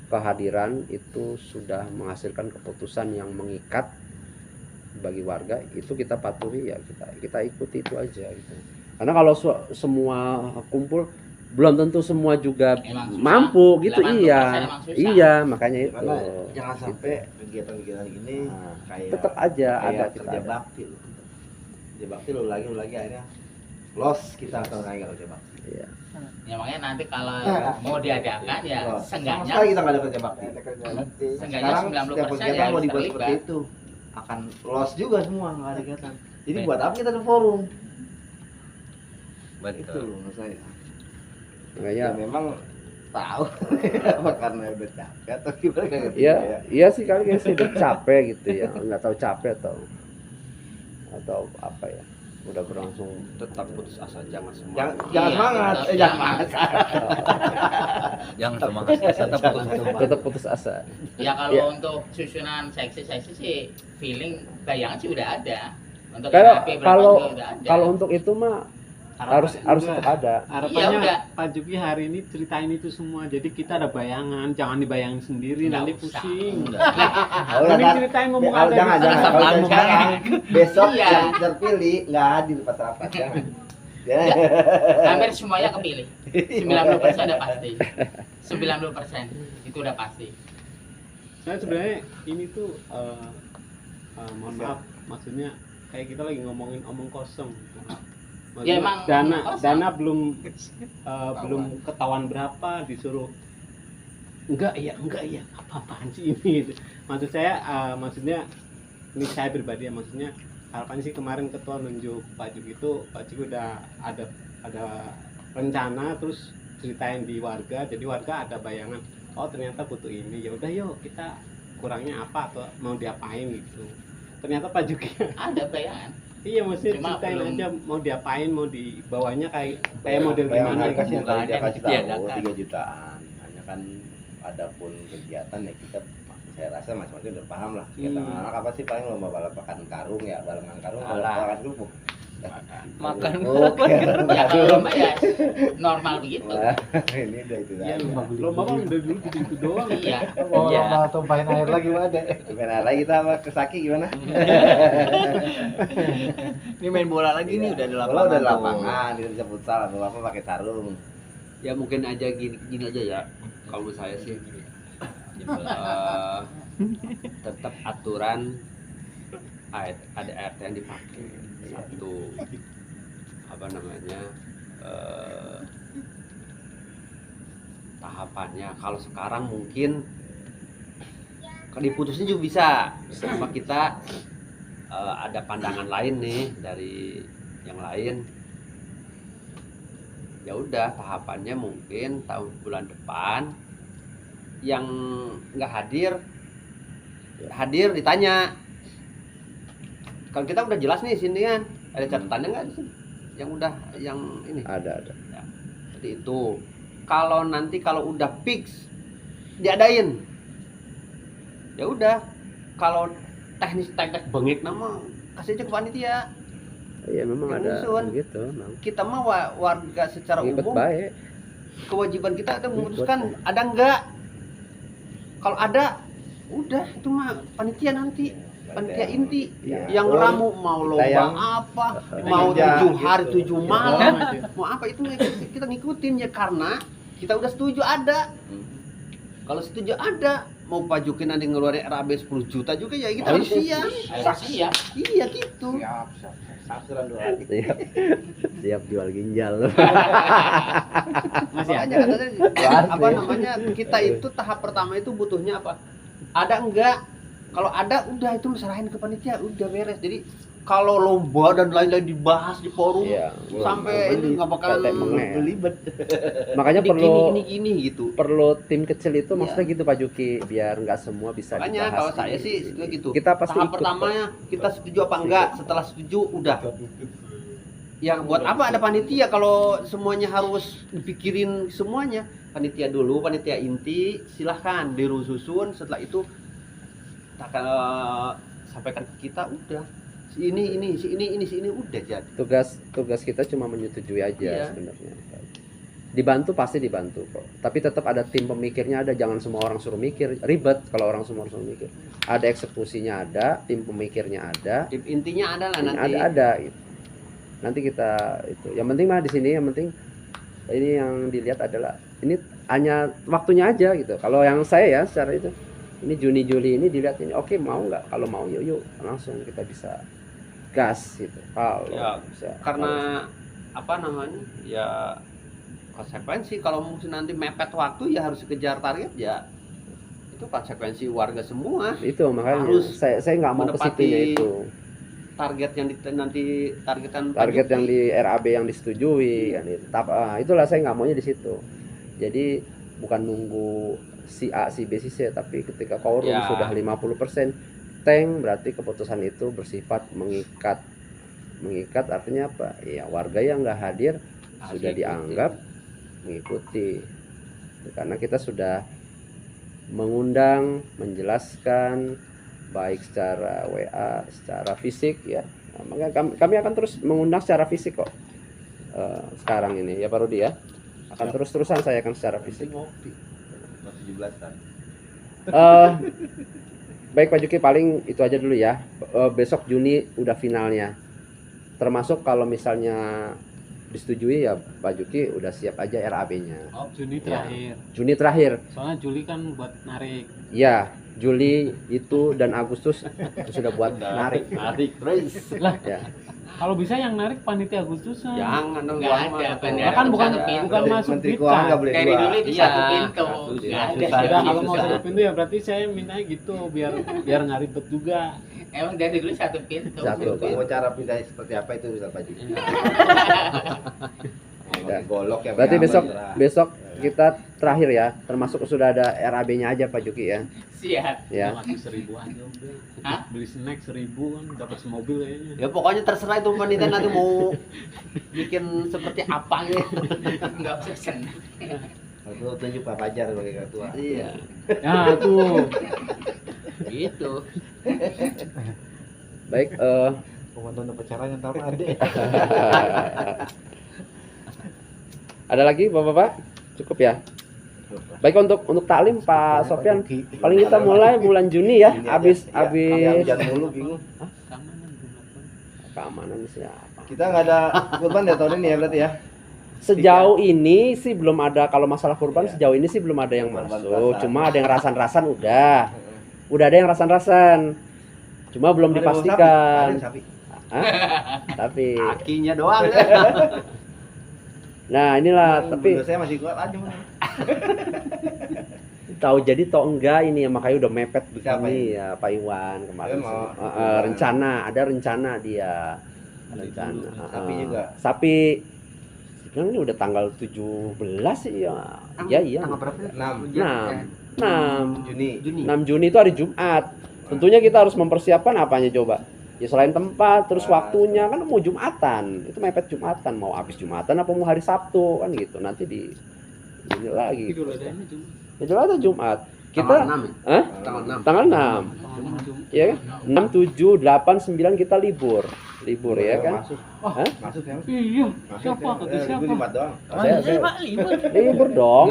kehadiran itu sudah menghasilkan keputusan yang mengikat bagi warga, itu kita patuhi ya, kita ikuti itu aja gitu. Karena kalau semua kumpul belum tentu semua juga Emang susah. mampu gitu. 80% Iya emang susah. iya makanya itu Karena jangan sampai kegiatan-kegiatan gini Nah, kayak tetap aja ada kayak kita kerja ada. bakti loh. Kerja bakti lo lagi akhirnya loss kita atau kayak kerja bakti. Iya. Ya makanya nanti kalau mau diadakan ya Loss. Sama seenggaknya sekali kita nggak ada kerja bakti. seenggaknya Sekarang setiap 90% kegiatan ya mau harus dibuat seperti terlibat. itu akan loss juga semua nggak ada kegiatan. Jadi buat apa kita ada forum? Itu Betul. loh menurut saya. Makanya Ya memang tahu apa karena udah capek atau gimana nggak ngerti iya ya. iya sih kali sih udah capek gitu ya, nggak tahu capek atau apa ya, udah berlangsung. Tetap putus asa, jangan semangat. Jangan Iya, semangat, tetap jangan semangat. Jangan semangat, tetap putus asa. Tetap putus asa. Ya kalau Iya. untuk susunan seksi sih feeling bayangan sih udah ada. Untuk Kalau RAP berapa kalau juga udah ada. kalau untuk itu mah harus tetap ada. Harapannya Iya, udah. Pak Juki hari ini ceritain itu semua. Jadi kita ada bayangan, jangan dibayangin sendiri Nggak nanti usah. pusing. Oh, Mending udah, ceritain ngomong kalau ada jangan di jangan sana. kalau Tanggung sekarang besok Iya. yang terpilih nggak hadir pas rapat jangan. Ya. Hampir semuanya kepilih. 90% udah pasti. 90% itu udah pasti. Saya sebenarnya ini tuh mohon maaf, maksudnya kayak kita lagi ngomongin omong kosong. Ya, Maksudnya emang dana omong kosong. dana belum ketahuan berapa disuruh enggak ya apa-apaan sih ini. Maksud saya maksudnya ini saya pribadi ya, maksudnya harapannya sih kemarin ketua nunjuk Pak Juki itu, Pak Juki udah ada rencana, terus ceritain di warga, jadi warga ada bayangan, oh ternyata butuh ini, ya udah yuk kita kurangnya apa atau mau diapain gitu. Ternyata Pak Juki Ada bayangan. iya maksudnya Cuma ceritain belum- aja mau diapain, mau dibawanya kayak model Yang gimana harga sih gitu. tadi dia kasih tahu Diadakan. 3 jutaan. Hanya kan adapun kegiatan ya kita, saya rasa masing-masing udah paham lah. Kita anak apa sih paling lomba balapan karung ya, balapan karung, Alah. balapan kerupuk. Makan Oke. Ya kalau lomba ya normal begitu. Wah, ini udah itu Iya, aja. lomba kan udah dulu gitu doang. Iya. Oh, Iya. lomba tumpahin air lagi ada. Gimana lagi kita sama Kesaki gimana? Ini main bola lagi nih udah ada Bola lapangan. udah tuh. lapangan, kita bisa futsal atau apa pakai sarung. Ya mungkin aja gini aja ya. Kalau menurut saya sih tetap aturan ada ART yang dipakai. Satu apa namanya tahapannya. Kalau sekarang mungkin kalau diputusnya juga bisa. Cuma kita ada pandangan lain nih dari yang lain. Ya udah tahapannya mungkin tahun bulan depan yang nggak hadir ditanya. Kalau kita udah jelas nih sini kan ada catatannya nggak di sini? Yang udah yang ini. Ada. Jadi itu kalau nanti kalau udah fix diadain. Ya udah kalau teknis bengek nama kasih aja ke panitia. Iya memang Yang ada usun. gitu, memang. Kita mah warga secara Ikut umum baik. kewajiban kita itu memutuskan ada enggak. Kalau ada udah itu mah panitia nanti, panitia inti Iya. yang ramu mau lomba yang- apa, kita mau kerja, 7 hari gitu. 7 malam, mau apa itu kita ngikutin ya karena kita udah setuju ada. Kalau setuju ada, mau Pak Juki nanti ngeluarin RAB 10 juta juga ya kita harus siap. Iya. Iya gitu. Sasaran dua lagi. Siap jual ginjal. Makanya katanya apa namanya kita itu tahap pertama itu butuhnya apa? Ada enggak? Kalau ada udah itu serahin ke panitia udah beres. Jadi kalau lomba dan lain-lain dibahas di forum Iya. sampai ini nggak bakalan Kayak menge. belibet. Makanya Ini perlu gini gitu. perlu tim kecil itu Iya. maksudnya gitu Pak Juki biar nggak semua bisa Makanya dibahas. kalau di saya sih sini. gitu. Kita pasti Tahap ikut kok. pertamanya kita setuju apa enggak? Setelah setuju udah. Ya buat apa ada panitia kalau semuanya harus dipikirin semuanya? Panitia dulu, panitia inti silahkan dirususun. Setelah itu akan sampaikan ke kita udah. Si ini udah jadi. Tugas kita cuma menyetujui aja Iya. sebenarnya. Dibantu pasti dibantu kok. Tapi tetap ada tim pemikirnya ada, jangan semua orang suruh mikir. Ribet kalau orang semua suruh mikir. Ada eksekusinya ada, tim pemikirnya ada. Tim intinya ada lah nanti. Ada gitu. Nanti kita itu. Yang penting mah di sini yang penting ini yang dilihat adalah ini hanya waktunya aja gitu. Kalau yang saya ya secara itu ini Juni Juli ini dilihat ini oke mau nggak? Kalau mau yuk langsung kita bisa gas gitu. Kalau Ya, bisa Karena apa namanya? Ya konsekuensi kalau mungkin nanti mepet waktu ya harus kejar target ya. Itu konsekuensi warga semua. itu makanya harus saya nggak mau ke menepati situnya itu. Target yang nanti targetan Pak Target Juki. yang di RAB yang disetujui kan itu. Itulah saya nggak maunya di situ. Jadi bukan nunggu si A, si B, si C, tapi ketika quorum Ya. sudah 50% tank berarti keputusan itu bersifat mengikat. Mengikat artinya apa? Ya warga yang nggak hadir sudah ikuti. dianggap mengikuti. Karena kita sudah mengundang, menjelaskan baik secara WA, secara fisik ya. Nah, maka kami akan terus mengundang secara fisik kok. Sekarang ini ya Pak Rudi ya. Akan terus-terusan saya akan secara fisik. 17-an. Baik Pak Juki paling itu aja dulu ya. Besok Juni udah finalnya. Termasuk kalau misalnya disetujui ya Pak Juki udah siap aja RAB-nya. Juni terakhir. Juni terakhir. Soalnya Juli kan buat narik. Ya, Juli itu dan Agustus sudah buat narik. terus. Ya. Kalau bisa yang narik panitia Agustusan. Jangan dong Nggak gua ada, mah. kan Ya kan bukan Ada. bukan masuk Menteri kita. Keuangan nggak boleh Dari dua. dulu itu Iya. satu pintu. Satu, Nggak iya. ada. Susah. Udah kalau mau Susah. satu pintu ya berarti saya mintanya gitu biar nggak ribet juga. Emang dari dulu satu pintu. Satu. Mau cara pindah seperti apa itu bisa Pak Juki. Ya. Golok ya. Berarti besok kita terakhir ya, termasuk sudah ada RAB-nya aja Pak Juki ya. Siap. Ya. Masuk 1.000 aja udah. Hah? Beli snack 1.000 kan dapat semobil kayaknya. Ya pokoknya terserah itu panitia nanti mau bikin seperti apa gitu. Enggak usah senang. Aku tunjuk Pak Fajar sebagai ketua. Iya. Ya tuh. Gitu. Baik, Pemantuan upacaranya ntar ada. ada lagi Bapak-bapak? Cukup ya? Baik, untuk taklim Pak Sofyan, paling kita mulai bulan Juni ya, habis Jangan mulu bingung. Keamanan belum apa. keamanan siapa? Kita nggak ada kurban ya tahun ini ya berarti ya. Sejauh ini sih belum ada, kalau masalah kurban Iya. sejauh ini sih belum ada yang Kurban masuk. rasan. Cuma ada yang rasan-rasan udah ada yang rasan-rasan. Cuma belum Ada bawa dipastikan. sapi. Hah? Tapi, Kakinya doang. nah inilah, tapi Menurut saya masih kuat aja. Mas. tahu jadi tau enggak ini ya, makanya udah mepet Siapa begini ya Pak Iwan kemarin. Dia mau- Ada rencana dia. Rencana. Sapi juga. Sapi. Sekarang ini udah tanggal 17 sih ya. Iya. Tanggal berapa ya? 6 6 Juni. 6 Juni itu hari Jumat. Tentunya kita harus mempersiapkan apanya coba. Ya selain tempat, terus waktunya kan mau Jumatan. Itu mepet Jumatan, mau habis Jumatan apa mau hari Sabtu kan gitu. Nanti ini lagi. Idul Adhanya cuma Idul Adha Jumat. Tanggal Kita 6 ya? Hah? Tanggal 6. Tanggal 6. cuma Ya kan? 6 7 8 9 kita libur. Libur ya kan? Masuk. Hah? Masuk ya. iya. Masuk Siapa? ya. Kata siapa? Libur 5 doang. Libur dong.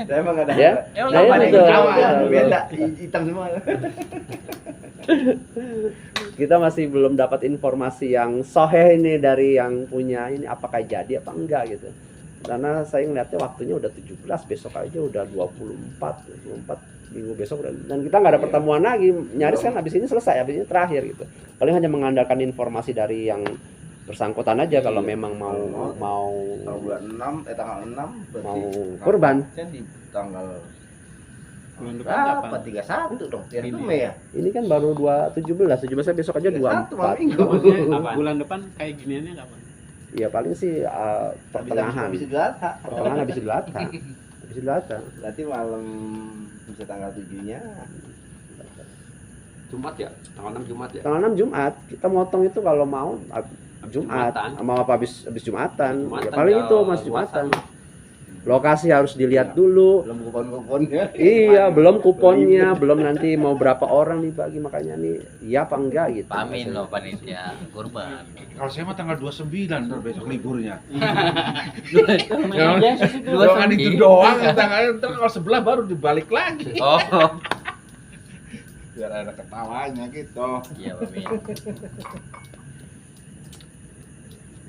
Saya emang nggak ada. Ya. Emang Nah, nggak ada itu yang tuh. sama, Beda. Hitam semua. Kita masih belum dapat informasi yang soheh ini dari yang punya ini, apakah jadi apa enggak gitu. Karena saya ngeliatnya waktunya udah 17, besok aja udah 24 minggu besok udah, dan kita nggak ada pertemuan lagi, nyaris kan habis ini selesai, habis ini terakhir gitu. Paling hanya mengandalkan informasi dari yang bersangkutan aja kalau memang mau Bulan 6 tanggal 6 berarti mau kurban. kan di tanggal bulan depan berapa? kapan? 31 dong. Tiap Ini. Mei ya. Ini kan baru 17 besok aja 31 malam 24. minggu. Maksudnya bulan depan kayak giniannya kapan? Iya paling sih pertengahan. Habis Idul Adha. Pertengahan habis Idul Adha. Habis Idul Adha. Berarti malam bisa tanggal 7-nya. Jumat ya? Tanggal 6 Jumat ya? Tanggal 6 Jumat kita motong itu kalau mau Jumat Jumatan. mau apa habis Jumatan. Jumatan Ya, paling ya, itu Mas luasan. Jumatan. Lokasi harus dilihat dulu. Belum kupon-kuponnya. Iya, belum kuponnya, belum nanti mau berapa orang dibagi, makanya nih iya apa enggak gitu. Pamin loh panitia kurban. Kalau saya mah tanggal 29 ntar besok liburnya. Iya, sih, itu. Doang itu doang tanggalnya ntar kalau sebelah baru dibalik lagi. Oh, Biar ada ketawanya gitu. iya Pamin.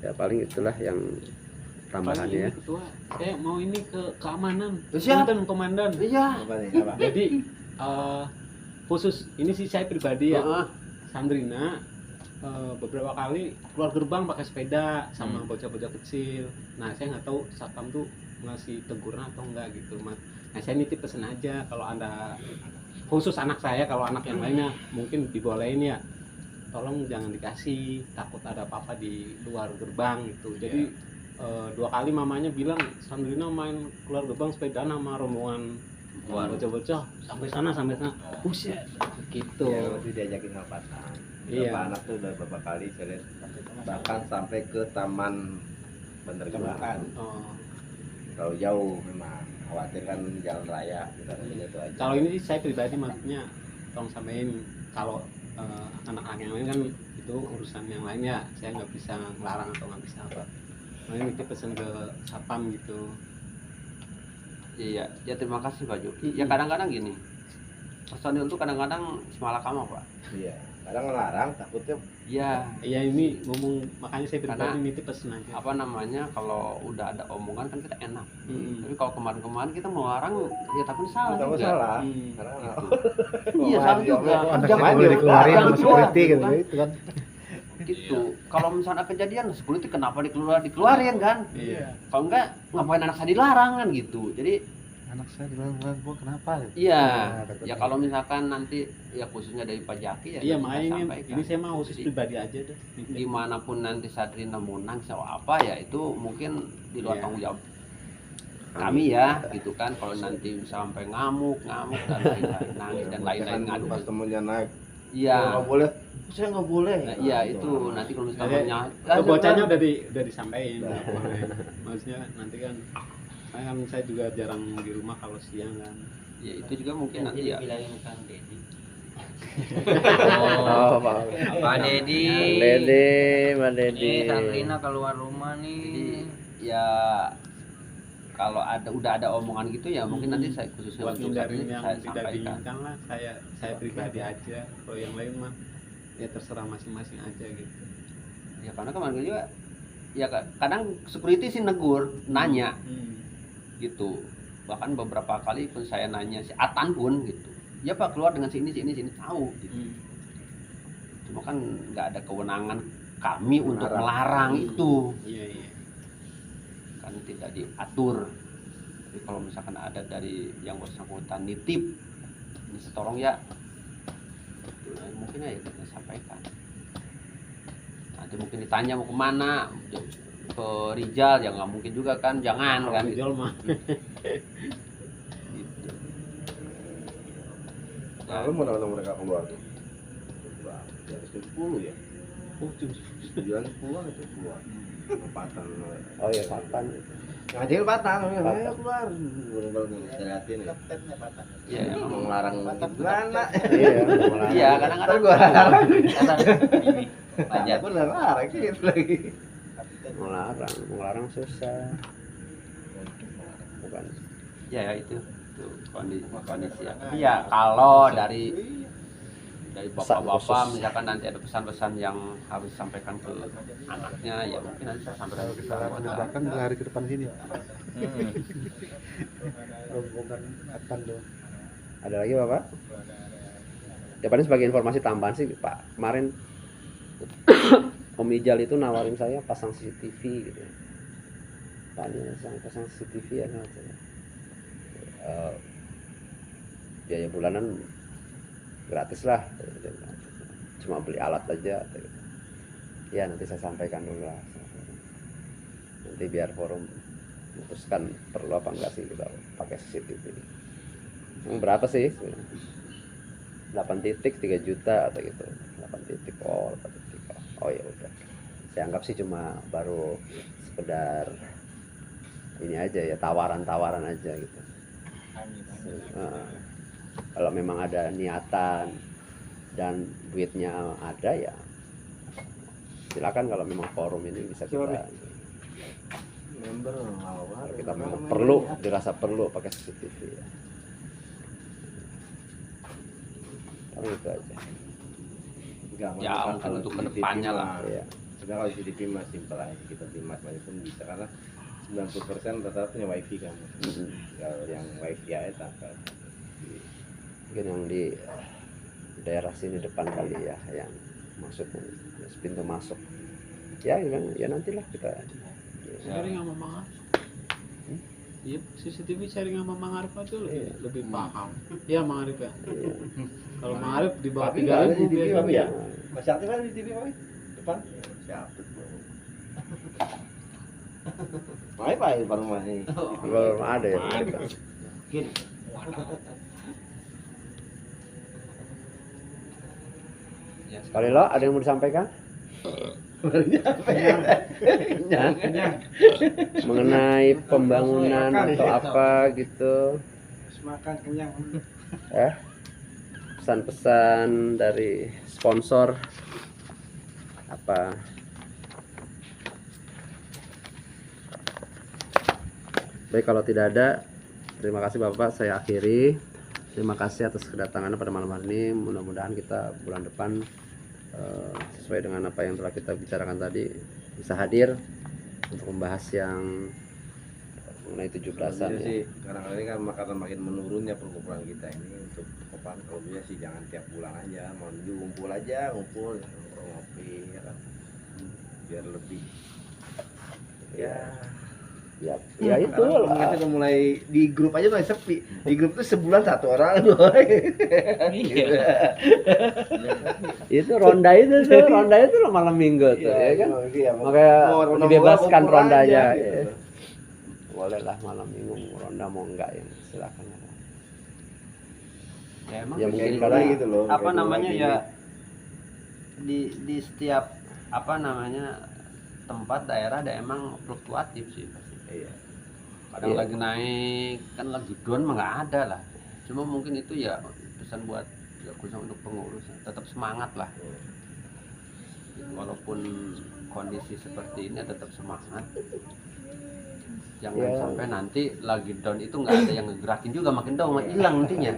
Ya paling itulah yang Paling tambahannya ini ya. ketua, saya mau ini ke keamanan. Siap. Punten, komandan. Iya. Apa nih? Apa? Jadi khusus ini sih saya pribadi ya, Heeh. Sandrina beberapa kali keluar gerbang pakai sepeda sama bocah-bocah kecil. Nah saya nggak tahu satpam tuh ngasih teguran atau enggak gitu mas. Nah saya nitip pesen aja kalau anda khusus anak saya, kalau anak yang lainnya mungkin dibolehin ya. Tolong jangan dikasih, takut ada apa-apa di luar gerbang gitu. Jadi 2 kali mamanya bilang Sandrina main keluar gerbang sepeda sama rombongan bocah-bocah sampai sana. Buset gitu. Ya, berarti diajakin sama pasang. Iya. Beberapa anak tuh udah beberapa kali saya lihat, bahkan sampai ke taman Bandar Gebang. Oh. Kalau jauh memang khawatir kan jalan raya kita itu aja. Kalau ini sih saya pribadi maksudnya tolong sampaikan kalau anak-anak yang lain kan itu urusan yang lainnya, saya nggak bisa ngelarang atau nggak bisa apa. Makanya kita pesen ke satpam gitu. Iya, ya terima kasih Pak Juki. Ya kadang-kadang gini, personil tuh kadang-kadang semalakama Pak. Iya. Kadang ngelarang takutnya Iya, Ya ini ngomong, makanya saya pribadi Karena- nitip pesen aja. apa namanya, kalau udah ada omongan kan kita enak. Mm-mm. Tapi kalau kemarin-kemarin kita mau larang, ya tapi salah tahu juga. salah. Hmm. Karena Iya salah juga. Jangan Jangan dikeluarin jangan sama security keluar, gitu, itu kan. Gitu. Kalau misalnya kejadian security kenapa dikeluarin kan? Iya. Kalau enggak ngapain anak saya dilarang kan gitu. Jadi Anak saya bilang gua kenapa? iya, ya kalau misalkan nanti ya khususnya dari Pak Jaki ya Iya kita makanya sampaikan. ini saya mau khusus Jadi, pribadi aja deh. dimanapun nanti Sadrina mau nangis atau apa ya itu mungkin di luar Iya. tanggung jawab kami ya gitu kan, kalau nanti sampai ngamuk dan lain-lain, nangis dan lain-lain ngadu. Pas temennya naik, Iya. nggak boleh, saya nggak boleh. Nah, iya itu nanti kalau Jadi, misalnya Ke bocahnya udah disampaikan. Maksudnya nanti kan saya juga jarang di rumah kalau siang kan. ya itu juga mungkin nanti ya. Bilangin Kang Dedi. Oh, Pak Dedi. Dedi. Ini Sabrina keluar rumah Jadi nih. ya kalau udah ada omongan gitu ya mungkin nanti saya khususnya Buat untuk saat hindarin ini yang saya tidak sampaikan. diinginkan lah, saya pribadi aja. Kalau yang lain mah ya terserah masing-masing aja gitu. Ya karena kemarin juga ya kadang security sih negur, nanya gitu. Bahkan beberapa kali pun saya nanya si Atan pun gitu. Ya Pak keluar dengan sini tahu gitu. Cuma kan nggak ada kewenangan kami untuk melarang itu. Iya. Kan tidak diatur. Tapi kalau misalkan ada dari yang bersangkutan nitip ini setorong ya gitu. Nah, mungkin ya kita sampaikan. Nanti mungkin ditanya mau kemana, ke Rijal ya nggak mungkin juga kan, jangan kan gitu. Rijal mah. Gitu. Lalu mau datang mereka keluar tuh? Jam 10 ya? Jam 9 itu keluar. Kepatan. Oh iya, kapan? Ngajil patang, ayo keluar. Saya liatin ya. Ya, Mau ngelarang gimana? iya kadang-kadang Gua larang. Lanjut. Bener larang gitu lagi. Melarang susah. Bukan. ya itu kondisi ya. Iya kalau dari bapak-bapak misalkan nanti ada pesan-pesan yang harus disampaikan ke anaknya ya mungkin nanti saya sampaikan ke keluarga. Bahkan hari ke depan sini. Ada lagi Bapak? Ya paling sebagai informasi tambahan sih Pak, kemarin Om Ijal itu nawarin saya pasang CCTV gitu. Pak ini pasang CCTV ya katanya. Biaya bulanan gratis lah, cuma beli alat aja. Ya nanti saya sampaikan dulu lah. Nanti biar forum memutuskan perlu apa enggak sih kita pakai CCTV. Berapa sih? 8 titik 3 juta atau gitu. 8 titik oh ya udah. Saya anggap sih cuma baru sekedar ini aja ya, tawaran aja gitu. Kalau memang ada niatan dan duitnya ada ya silakan, kalau memang forum ini bisa kita Member kita memang perlu, dirasa perlu pakai CCTV ya. Paling itu aja. Ya mungkin untuk kedepannya lah. Iya. Sebenarnya kalau CCTV masih simpel aja, kita timas pun bisa karena 90% rata-rata punya wifi kan. Kalau yang wifi aja tak. Mungkin yang di daerah sini depan kali ya, yang maksudnya pintu masuk ya ya nantilah kita Sharing sama Mang Arif. Iya, CCTV sharing sama Mang Arif aja lebih paham. Iya Mang Arif ya. iya. Kalau Mang Arif di bawah Tapi nggak ada 3.000 di TV Mami ya? biasanya. Masih aktif kan di TV Mami? Depan? Siap. Pak baru masih. Belum ada ya. Sekali lo ada yang mau disampaikan? Mengenai pembangunan atau apa gitu? Makan kenyang. Pesan-pesan dari sponsor apa? Baik, kalau tidak ada, terima kasih Bapak, saya akhiri. Terima kasih atas kedatangannya pada malam hari ini. Mudah-mudahan kita bulan depan sesuai dengan apa yang telah kita bicarakan tadi bisa hadir untuk membahas yang mengenai 17-an ya. Sih, kadang-kadang ini kan karena makin menurunnya perkumpulan kita ini untuk kapan kalau bisa sih jangan tiap bulan aja, mau ngumpul aja, ngumpul ngopi ya kan. Biar lebih Ya itu kita lah. udah mulai di grup aja mulai sepi. Di grup tuh sebulan 1 orang doang. Itu ronda itu malam minggu tuh ya kan. Iya, Makanya mau dibebaskan ngumpul aja, rondanya. gitu. bolehlah malam minggu ronda mau enggak ya silakan. Ya emang Ya kayak mungkin dulu karena gitu loh, apa kayak dulu namanya lagi ya di setiap apa namanya tempat daerah ada emang fluktuatif sih pasti. Iya. Kadang Iya. lagi naik kan lagi down mah nggak ada lah. Cuma mungkin itu ya pesan buat ya khusus untuk pengurus tetap semangat lah. Walaupun kondisi seperti ini tetap semangat. Jangan Ya. sampai nanti lagi down itu nggak ada yang ngegerakin juga makin down makin hilang nantinya.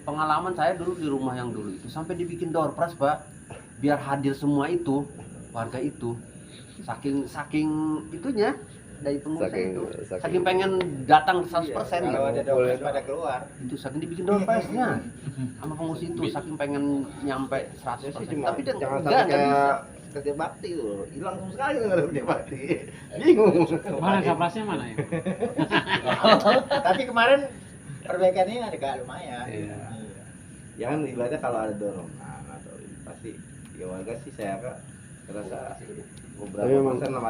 Pengalaman saya dulu di rumah yang dulu itu sampai dibikin door prize pak biar hadir semua itu warga itu saking itunya dari pengurus itu saking pengen datang 100% Kalau ada gitu. dompet pada keluar. Itu saking dibikin door prize-nya sama pengurus itu saking pengen nyampe 100% tapi dia jangan enggak sampai bisa. kayak kerja bakti tuh hilang sama sekali nggak ada kerja bakti bingung Mana kaplasnya mana ya? Tapi kemarin perbaikan ini agak lumayan. Iya. ya kan ibaratnya kalau ada dorongan atau ini pasti ya warga sih saya kak terasa beberapa Tapi memang- persen lah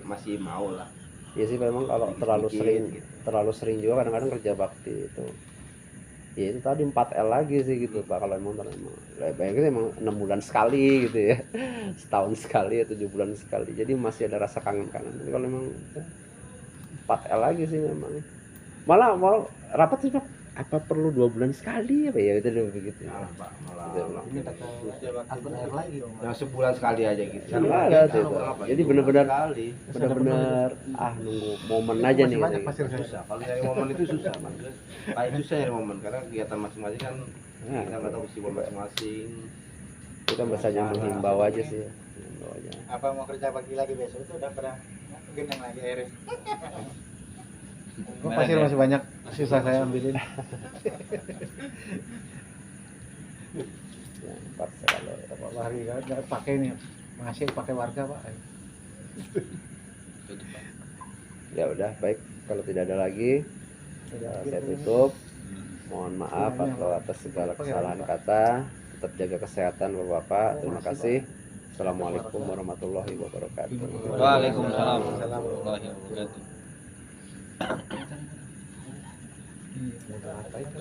masih mau lah. Ya sih memang kalau terlalu Sedikit, sering gitu. terlalu sering juga kadang-kadang kerja bakti itu. Ya itu tadi 4L lagi sih gitu Pak kalau emang bayangin emang 6 bulan sekali gitu ya. Setahun sekali atau 7 bulan sekali. Jadi masih ada rasa kangen-kangen. Tapi kalau emang 4L lagi sih memang. Malah mau rapat sih Pak. Apa perlu 2 bulan sekali apa ya itu udah begitu. Nah, Pak, malah Ini akun air lagi dong. yang sebulan sekali aja gitu. Kan nggak ada tuh, Pak. Jadi benar-benar nunggu momen aja nih. Banyak gitu. pasir saya. Susah. Kalau nyari momen itu susah, Mas. Paling susah nyari momen karena kegiatan masing-masing kan Nah, kita nggak tahu kesibukan masing-masing. kita biasanya menghimbau aja sih. Menghimbau aja. Apa mau kerja pagi lagi besok itu udah pernah genang lagi airnya. Kok pasir masih banyak, susah saya ambilin. Ya, paksa kalau Pak Hari nggak pakai nih, masih pakai warga Pak. ya udah baik kalau tidak ada lagi saya tutup. Mohon maaf atau atas segala kesalahan kata. Tetap jaga kesehatan Bapak-bapak. Terima kasih. Assalamualaikum warahmatullahi wabarakatuh. Waalaikumsalam warahmatullahi wabarakatuh. Udah apa itu?